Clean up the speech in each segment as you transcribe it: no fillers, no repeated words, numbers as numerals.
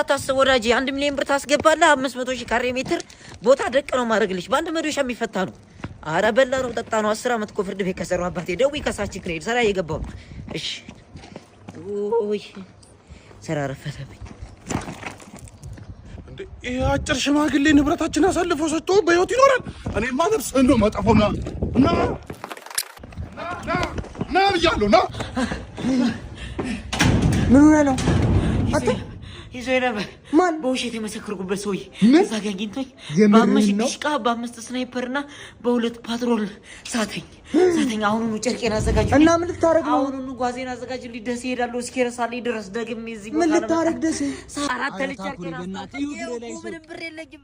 እንዳታስብ ወዳጄ 1 ሚሊዮን ብር ታስገባለህ 500,000 ካሬ ሜትር ቦታ ደቅ ነው ማድረግልሽ በአንድ መዶሻ የሚፈታ ነው። አረ በላ ነው ጠጣ ነው 10 ዓመት እኮ ፍርድ ቤት ከሰራው አባቴ ደውይ ከሳች ክሬድ ሰራ እየገባው እሺ ኦይ ሰራ ረፈተብኝ እንዴ ይሄ አጭር ሽማግሌ ንብረታችን አሳልፎ ሰጥቶ በህይወት ይኖራል። እኔማ ነፍስ እንደው መጣፈውና ና ብያለሁ ና ምን ሆነ ነው አተ ይዘይ ነበር ማን በውሸት የመሰከርኩበት ሰውዬ እዛ ጋር አግኝቶኝ በአምስት ዲሽቃ በ5 ስናይፐርና በ2 ፓትሮል ሳተኝ አሁኑኑ ጨርቄን አዘጋጅ እና ምን ልታረግ ነው? አሁኑኑ ጓዜን አዘጋጅ ልደስ ይሄዳለሁ እስኪረሳልኝ ድረስ ደግሜ እዚህ ምን ልታረግ ደስ አራት ልጨርቄን አዘጋጅ ምንም ብር የለኝም።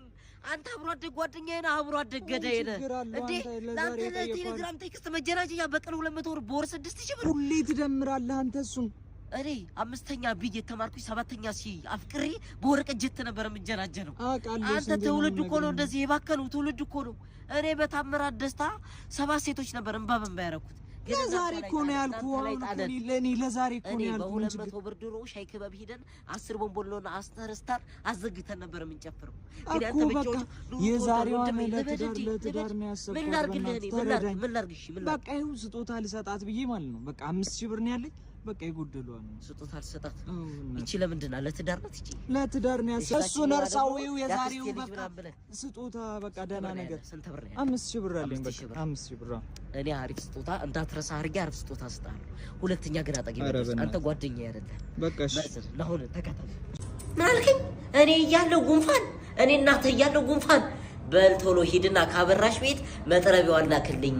አንተ አብሮ አደግ ጓደኛዬ ነህ አብሮ አደግ ገዳዬ ነህ እንዴ ለአንተ ለቴሌግራም ቴክስት መጀናጀኛ በቀን 200 ብር በወር 6000 ብር ሁሌ ትደምራለህ አንተ እሱን እኔ 5ኛ ቢዬ ተማርኩኝ 7ኛ አፍቅሬ በወረቀት ጀት ነበር የምንጀናጀነው። አንተ ትውልድ እኮ ነው እንደዚህ የባከነው ትውልድ እኮ ነው። እኔ በታምራት ደስታ 7 ሴቶች ነበር እንባበን ባያረኩት ለዛሬ እኮ ነው ያልኩህ። ለኔ ለዛሬ እኮ ነው ያልኩህ። በ200 ብር ድሮ ሻይ ክበብ ሄደን 10 ቦምቦሎና አስተርስታር አዘግተን ነበር የምንጨፍረው። ግን አንተ ብቻው የዛሬው ለትዳር ነው ያሰብኩት። ምን ላድርግልህ እኔ ምን ላድርግ እሺ ምን በቃ ይሁን ስጦታ ልሰጣት ብዬ ማለት ነው። በቃ 5000 ብር ነው ያለኝ በቃ ይጎደሏል ነው ስጦታ ልሰጣት እቺ ለምንድን ነው ለትዳር ነው እቺ ለትዳር ነው ያሰብኩት። እሱ ነርሳው የዛሬው በቃ ስጦታ በቃ ደህና ነገር ስንት ብር ነው 5000 ብር አለኝ በቃ 5000 ብር እኔ አሪፍ ስጦታ እንዳትረሳ አድርጌ አሪፍ ስጦታ ስጣለሁ። ሁለተኛ ግን አጠገብ አንተ ጓደኛዬ አይደለም በቃ እሺ ለሆነ ተከታተል ምን አልከኝ? እኔ እያለሁ ጉንፋን እኔ እናትህ እያለሁ ጉንፋን በልቶሎ ሂድና ካበራሽ ቤት መጥረቢያዋን ላክልኝ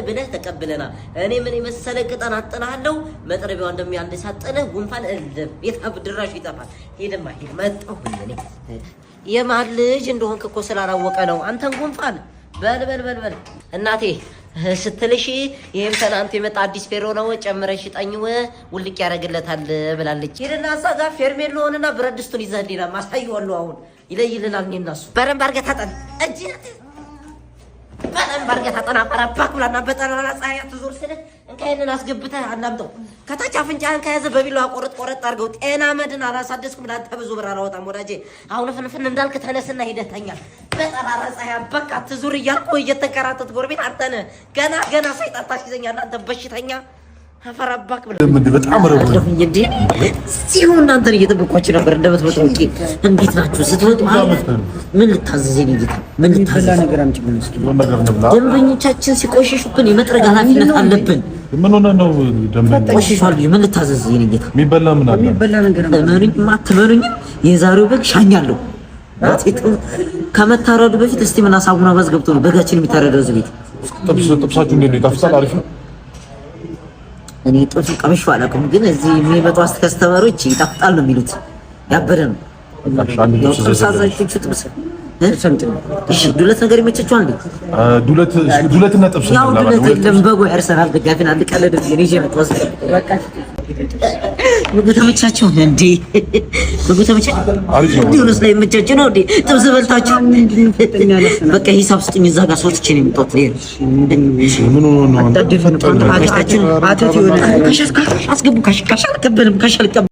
ብለህ ተቀበለና እኔ ምን የመሰለ ቅጠን አጥናለሁ መጥረቢያዋን እንደሚያንደሳጥነህ ጉንፋን እልም የታብ ድራሽ ይጠፋል። ሄድማ ሄድ መጣሁ እኔ የማን ልጅ እንደሆንክ እኮ ስላላወቀ ነው አንተን ጉንፋን በል እናቴ ስትልሽ ይሄም ትናንት የመጣ አዲስ ፌሮ ነው ጨምረሽ ጠኝው ውልቅ ያረግለታል ብላለች። ሄድና አሳጋ ፌርሜሎንና ብረት ድስቱን ይዘህልኝና ማሳየዋለሁ አሁን ይለይልናል። እኔ እና እሱ በረም ባርገህ ታጠን እጅ በረም ባርገህ ታጠን አቀራባክ ብላና በጠራራ ፀሐይ አትዞር ስልህ እንካይንን አስገብተህ አናምጠው ከታች አፍንጫህን ከያዘ በቢላዋ ቆረጥ አድርገው ጤና መድን አላሳደስኩም ላንተ ብዙ ብር አላወጣም ወዳጄ። አሁን ፍንፍን እንዳልክ ተነስና ሂደህ ተኛ በጠራራ ፀሐይ በቃ አትዞር እያልኩ እየተንከራተት ጎረቤት አንተ ነህ ገና ሰይጣን ታስይዘኛለህ አንተ በሽተኛ አፈራባክ ብለህ በጣም ረብኝ እንዴ ሲሆን እናንተን እየጠበኳችሁ ነበር። እንደምትመጡ እንዴት ናችሁ? ስትወጡ ምን ልታዘዘኝ ጌታ ምን ልታዘዘ ነገር አምጪ ምን እስኪ ደንበኞቻችን ሲቆሽሹብን የመጥረግ ኃላፊነት አለብን። ምን ሆነ ነው ደንበኛ ቆሽሿል ምን ልታዘዘኝ ጌታ የሚበላ ምን አለ የሚበላ ነገር እመኑኝ ማትመኑኝ የዛሬው በግ ሻኛለሁ አጥይቱ ከመታረዱ በፊት እስቲ ምን አሳቡና ባዝ ገብቶ ነው በጋችን የሚታረደው እዚህ ቤት ጥብሳችሁ እንዴት ነው ይጣፍጣል? አሪፍ ነው። እኔ ጥብስ ቀምሼ አላውቅም፣ ግን እዚህ የሚመጡ ከስተመሮች ይጣፍጣል ነው የሚሉት። ያበደ ነው። እሺ ዱለት ነገር ይመቸችዋል እንዴ? ዱለትና ጥብስ ያው ዱለት የለም። በጎ አርሰናል ደጋፊ ናል ቀለደ ነው ይዤ መጥወስ በቃ ምግብ ተመቻችሁ እንዴ? ምግብ ተመቻችሁ እንዴ? ሁሉስ ላይ መቻችሁ ነው እንዴ? ጥብስ በልታችሁ በቃ ሂሳብ ስጡኝ። እዛ ጋር ሶስት ቺኒ የምትወጥ ምን ሆነ ነው አታደፈን አታችሁ አትት ይሆነ ካሽ አስገቡ ካሽ አልቀበልም ካሽ አልቀበልም